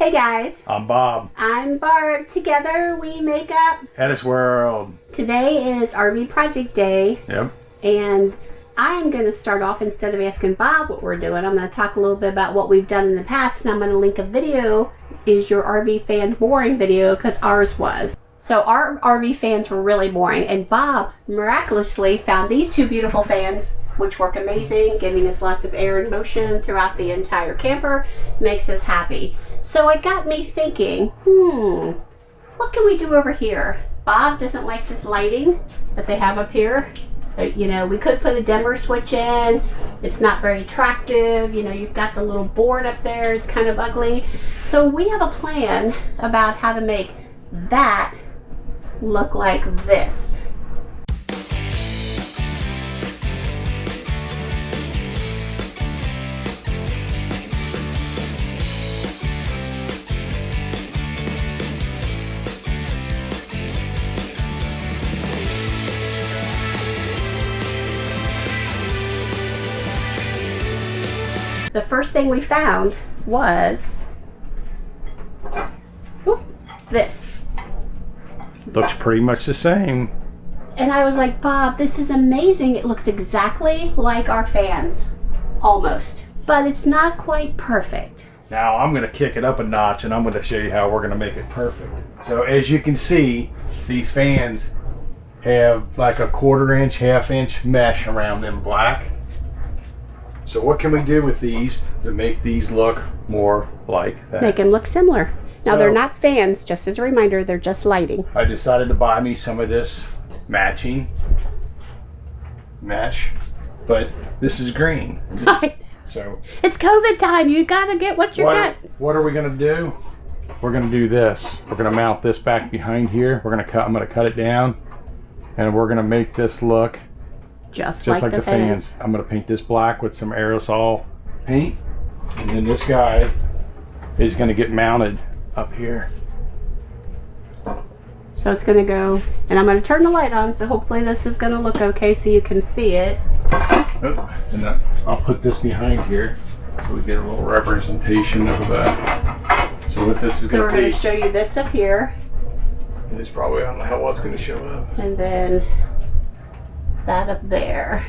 Hey guys. I'm Bob. I'm Barb. Together we make up HetteshWorld. Today is RV project day. Yep. And I'm going to start off, instead of asking Bob what we're doing, I'm going to talk a little bit about what we've done in the past, and I'm going to link a video. Is your RV fan boring video? Because ours was. So our RV fans were really boring, and Bob miraculously found these two beautiful fans, which work amazing, giving us lots of air and motion throughout the entire camper. Makes us happy. So it got me thinking, what can we do over here? Bob doesn't like this lighting that they have up here. You know, we could put a dimmer switch in. It's not very attractive. You know, you've got the little board up there. It's kind of ugly. So we have a plan about how to make that look like this. The first thing we found was this. Looks pretty much the same. And I was like, Bob, this is amazing. It looks exactly like our fans. Almost. But it's not quite perfect. Now I'm going to kick it up a notch, and I'm going to show you how we're going to make it perfect. So as you can see, these fans have like a 1/4 inch, 1/2 inch mesh around them, black. So what can we do with these to make these look more like that? Make them look similar. Now they're not fans, just as a reminder, they're just lighting. I decided to buy me some of this match, but this is green. So it's COVID time, you gotta get what you got. What are we gonna do? We're gonna do this. We're gonna mount this back behind here. I'm gonna cut it down, and we're gonna make this look just like the fans. I'm going to paint this black with some aerosol paint, and then this guy is going to get mounted up here. So it's going to go, and I'm going to turn the light on, so hopefully this is going to look okay so you can see it. And I'll put this behind here so we get a little representation of that. So what this is going to be. So we're going to show you this up here. And it's probably, I don't know how well it's going to show up. And then that up there.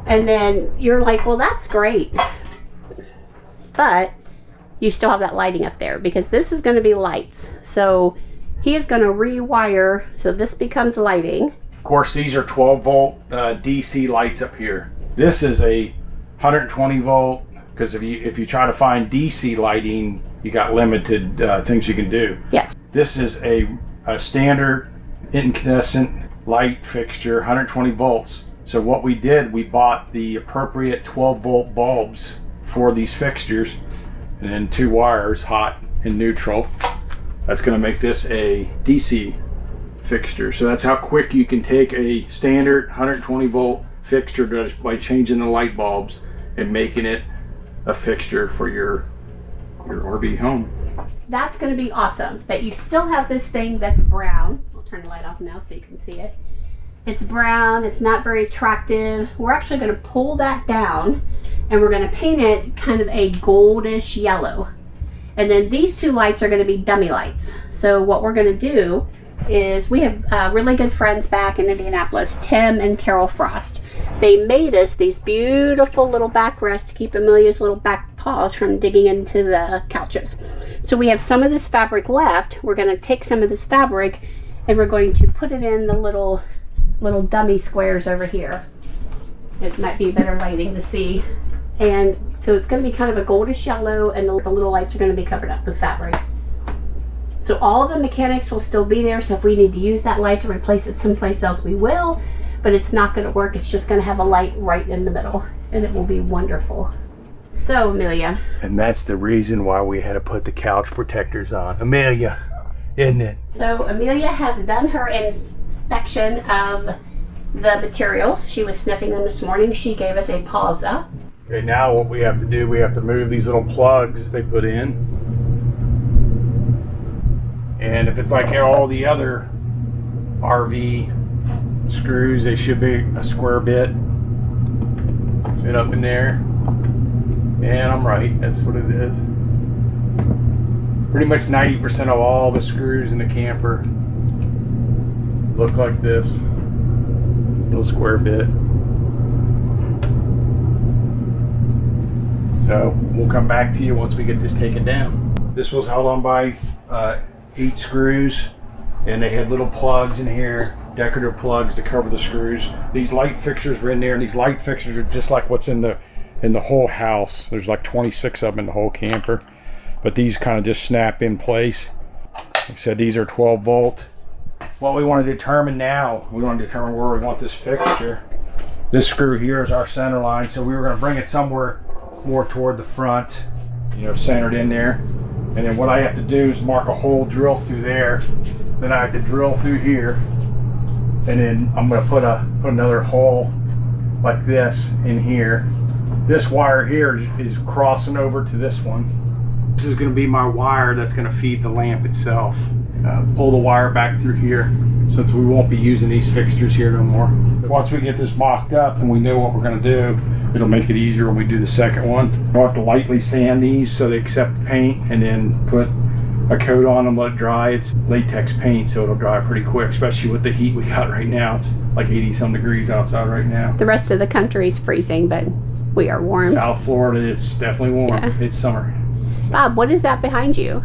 And then you're like, well, that's great, but you still have that lighting up there because this is going to be lights. So he is going to rewire so this becomes lighting. Of course, these are 12 volt DC lights up here. This is a 120 volt, because if you try to find DC lighting, you got limited things you can do. Yes. This is a standard incandescent light fixture, 120 volts. So what we did, we bought the appropriate 12 volt bulbs for these fixtures, and then 2 wires, hot and neutral. That's going to make this a DC fixture. So that's how quick you can take a standard 120 volt fixture just by changing the light bulbs and making it a fixture for your RV home. That's going to be awesome. But you still have this thing that's brown. Turn the light off now so you can see it. It's brown, it's not very attractive. We're actually going to pull that down and we're going to paint it kind of a goldish yellow. And then these 2 lights are going to be dummy lights. So what we're going to do is, we have really good friends back in Indianapolis, Tim and Carol Frost. They made us these beautiful little backrests to keep Amelia's little back paws from digging into the couches. So we have some of this fabric left. We're going to take some of this fabric and we're going to put it in the little dummy squares over here. It might be better lighting to see. And so it's going to be kind of a goldish yellow, and the little lights are going to be covered up with fabric. So all of the mechanics will still be there, so if we need to use that light to replace it someplace else, we will. But it's not going to work. It's just going to have a light right in the middle, and it will be wonderful. So, Amelia. And that's the reason why we had to put the couch protectors on. Amelia, isn't it? So Amelia has done her inspection of the materials. She was sniffing them this morning. She gave us a pause up. Okay, now what we have to do, we have to move these little plugs they put in. And if it's like all the other RV screws, they should be a square bit fit up in there. And I'm right, that's what it is. Pretty much 90% of all the screws in the camper look like this little square bit. So we'll come back to you once we get this taken down. This was held on by 8 screws, and they had little plugs in here, decorative plugs to cover the screws. These light fixtures were in there, and these light fixtures are just like what's in the whole house. There's like 26 of them in the whole camper, but these kind of just snap in place. Like I said, these are 12 volt. What we want to determine now, we want to determine where we want this fixture. This screw here is our center line, so we were going to bring it somewhere more toward the front, you know, centered in there. And then what I have to do is mark a hole, drill through there. Then I have to drill through here, and then I'm going to put another hole like this in here. This wire here is crossing over to this one. This is going to be my wire that's going to feed the lamp itself. Pull the wire back through here, since we won't be using these fixtures here no more. But once we get this mocked up and we know what we're going to do, it'll make it easier when we do the second one. We'll have to lightly sand these so they accept the paint, and then put a coat on them, let it dry. It's latex paint, so it'll dry pretty quick, especially with the heat we got right now. It's like 80-some degrees outside right now. The rest of the country's freezing, but we are warm. South Florida, it's definitely warm. Yeah. It's summer. Bob, what is that behind you?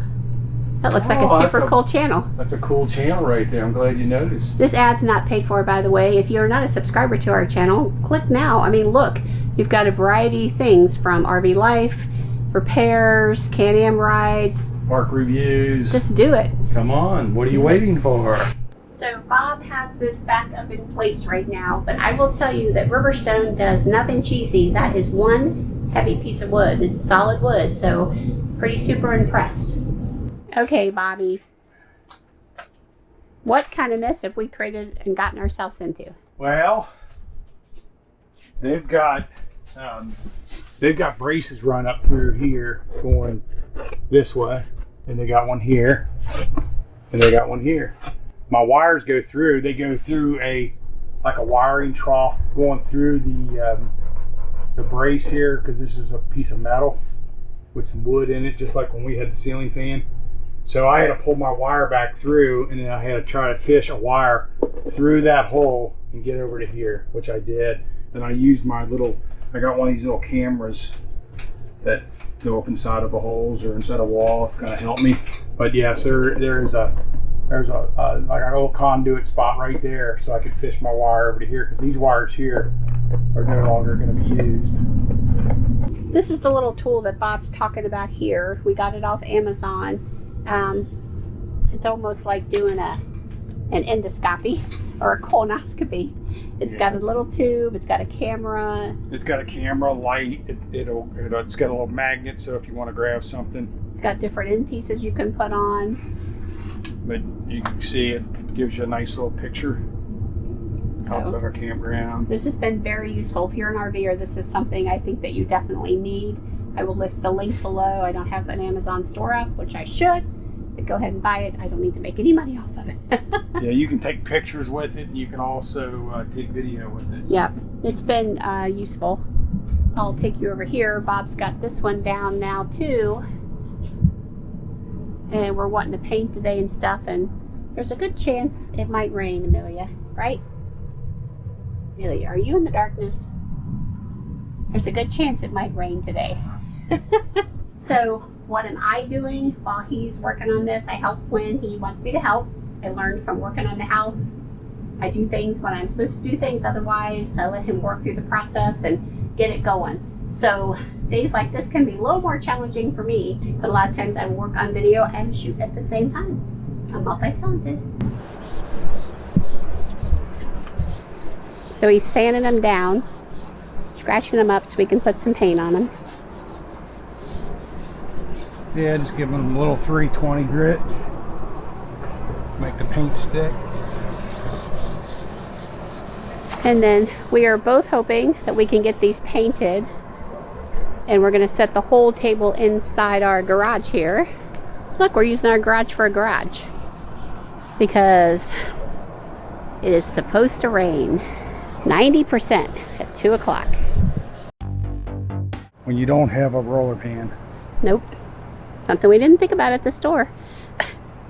That looks like a super cool channel. That's a cool channel right there. I'm glad you noticed. This ad's not paid for, by the way. If you're not a subscriber to our channel, click now. I mean, look, you've got a variety of things from RV life, repairs, Can-Am rides, park reviews. Just do it. Come on, what are you waiting for? So Bob has this back up in place right now, but I will tell you that Riverstone does nothing cheesy. That is one heavy piece of wood. It's solid wood, so pretty super impressed. Okay, Bobby. What kind of mess have we created and gotten ourselves into? Well, they've got braces run up through here going this way, and they got one here, and they got one here. My wires go through. They go through like a wiring trough going through the brace here, because this is a piece of metal with some wood in it, just like when we had the ceiling fan. So I had to pull my wire back through, and then I had to try to fish a wire through that hole and get over to here, which I did. And I used I got one of these little cameras that go up inside of the holes or inside a wall to kind of help me. But yes, there's like a little conduit spot right there, so I could fish my wire over to here, because these wires here are no longer going to be used. This is the little tool that Bob's talking about here. We got it off Amazon. It's almost like doing an endoscopy or a colonoscopy. It's got a little tube, it's got a camera. It's got a camera, light, it's got a little magnet, so if you want to grab something. It's got different end pieces you can put on. But you can see it gives you a nice little picture outside our campground. This has been very useful. If you're an RVer, this is something I think that you definitely need. I will list the link below. I don't have an Amazon store up, which I should. But go ahead and buy it. I don't need to make any money off of it. Yeah, you can take pictures with it, and you can also take video with it. Yep, it's been useful. I'll take you over here. Bob's got this one down now too. And we're wanting to paint today and stuff, and there's a good chance it might rain, Amelia, right? Amelia, are you in the darkness? There's a good chance it might rain today. So what am I doing while he's working on this? I help when he wants me to help. I learned from working on the house. I do things when I'm supposed to do things, otherwise I let him work through the process and get it going. So days like this can be a little more challenging for me, but a lot of times I work on video and shoot at the same time. I'm multi-talented. So he's sanding them down, scratching them up so we can put some paint on them. Yeah, just give them a little 320 grit. Make the paint stick. And then we are both hoping that we can get these painted. And we're going to set the whole table inside our garage here. Look, we're using our garage for a garage. Because it is supposed to rain 90% at 2 o'clock. When you don't have a roller pan. Nope. something we didn't think about at the store.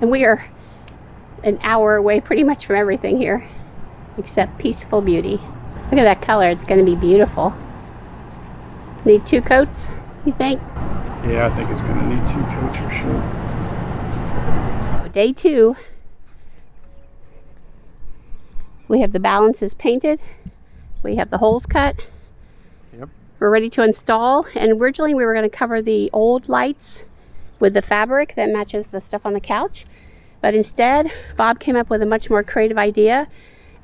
And we are an hour away pretty much from everything here, except Peaceful Beauty. Look at that color, it's going to be beautiful. Need 2 coats, you think? Yeah, I think it's going to need 2 coats for sure. Day 2. We have the balances painted. We have the holes cut. Yep. We're ready to install, and originally we were going to cover the old lights with the fabric that matches the stuff on the couch, but instead Bob came up with a much more creative idea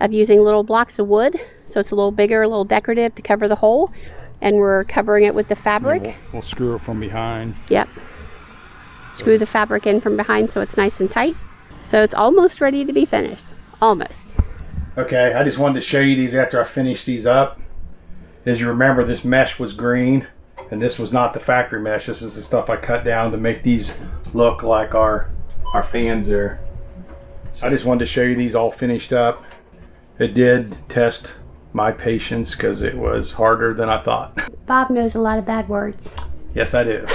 of using little blocks of wood, so it's a little bigger, a little decorative to cover the hole, and we're covering it with the fabric. Yeah, we'll screw it from behind. Yep. Screw the fabric in from behind so it's nice and tight. So it's almost ready to be finished. Almost. Okay, I just wanted to show you these after I finished these up. As you remember, this mesh was green, and this was not the factory mesh. This is the stuff I cut down to make these look like our fans there. So I just wanted to show you these all finished up. It did test my patience because it was harder than I thought. Bob knows a lot of bad words. Yes, I do.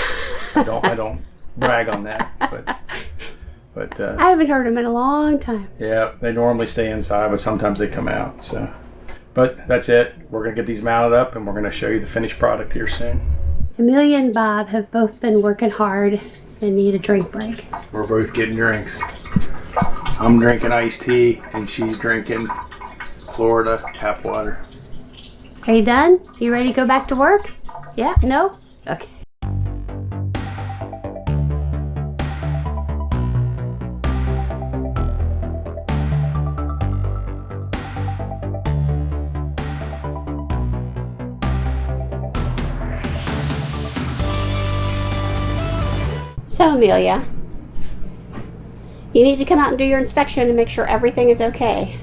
I don't brag on that, but I haven't heard him in a long time. yeah, they normally stay inside, but sometimes they come out. So, but that's it. We're gonna get these mounted up, and we're gonna show you the finished product here soon. Amelia and Bob have both been working hard and need a drink break. We're both getting drinks. I'm drinking iced tea, and she's drinking Florida tap water. Are you done? You ready to go back to work? Yeah? No? Okay. So Amelia, you need to come out and do your inspection and make sure everything is okay.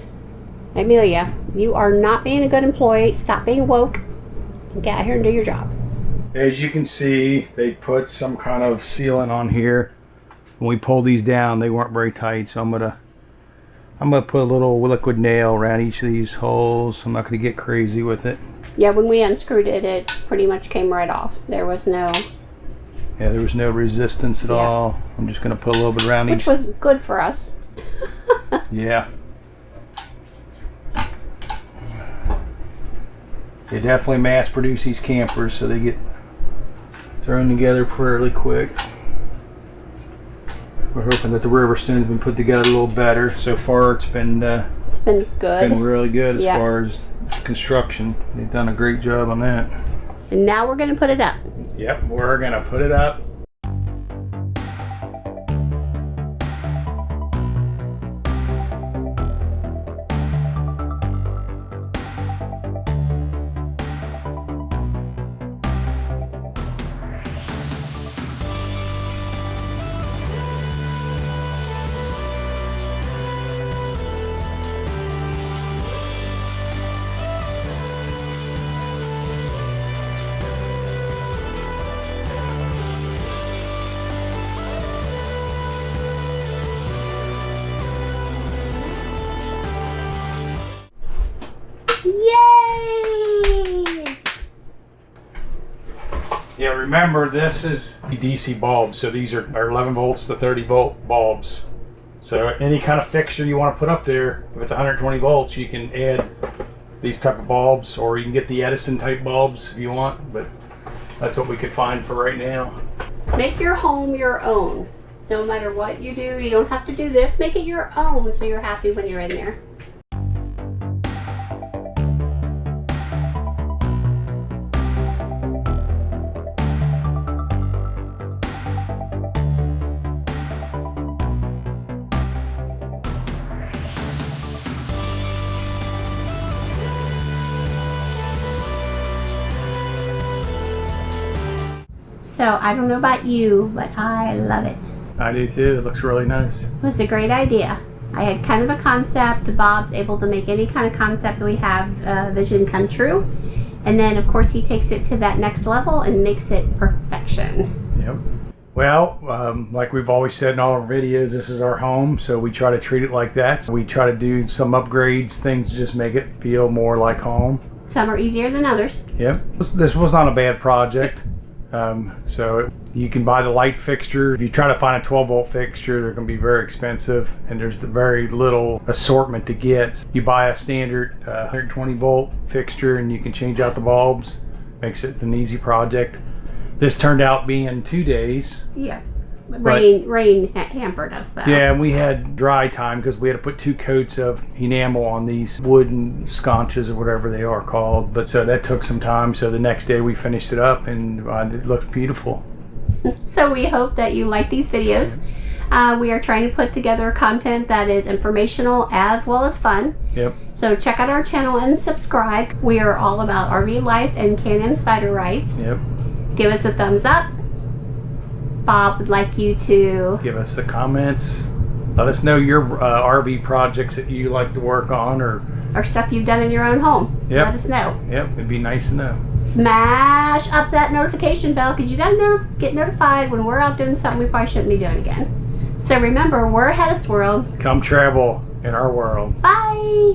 Amelia, you are not being a good employee. Stop being woke and get out here and do your job. As you can see, they put some kind of sealant on here. When we pulled these down, they weren't very tight, so I'm gonna put a little liquid nail around each of these holes. I'm not gonna get crazy with it. Yeah, when we unscrewed it, it pretty much came right off. There was no resistance at all. I'm just gonna put a little bit around which each. was good for us. Yeah. They definitely mass produce these campers, so they get thrown together fairly quick. We're hoping that the Riverstone's been put together a little better. So far it's been good. Been really good as Yeah. far as construction. They've done a great job on that. And now we're going to put it up. Yep, we're gonna put it up. Yay! Yeah, remember this is DC bulbs, so these are 11 volts to 30 volt bulbs. So any kind of fixture you want to put up there, if it's 120 volts, you can add these type of bulbs, or you can get the Edison type bulbs if you want, but that's what we could find for right now. Make your home your own. No matter what you do, you don't have to do this. Make it your own so you're happy when you're in there. So I don't know about you, but I love it. I do too. It looks really nice. It was a great idea. I had kind of a concept. Bob's able to make any kind of concept we have vision come true. And then, of course, he takes it to that next level and makes it perfection. Yep. Well, like we've always said in all our videos, this is our home, so we try to treat it like that. So we try to do some upgrades, things to just make it feel more like home. Some are easier than others. Yep. This was not a bad project. So you can buy the light fixture. If you try to find a 12 volt fixture, they're going to be very expensive, and there's very little assortment to get. You buy a standard 120 volt fixture and you can change out the bulbs. Makes it an easy project. This turned out being 2 days. Yeah. Rain hampered us though. Yeah, and we had dry time because we had to put 2 coats of enamel on these wooden sconces or whatever they are called. But so that took some time. So the next day we finished it up, and it looked beautiful. So we hope that you like these videos. We are trying to put together content that is informational as well as fun. Yep. So check out our channel and subscribe. We are all about RV life and Can-Am spider rides. Yep. Give us a thumbs up. Bob would like you to give us the comments. Let us know your RV projects that you like to work on, or stuff you've done in your own home. Yep. Let us know. Yep, it'd be nice to know. Smash up that notification bell, because you gotta get notified when we're out doing something we probably shouldn't be doing again. So remember, we're HetteshWorld. Come travel in our world. Bye.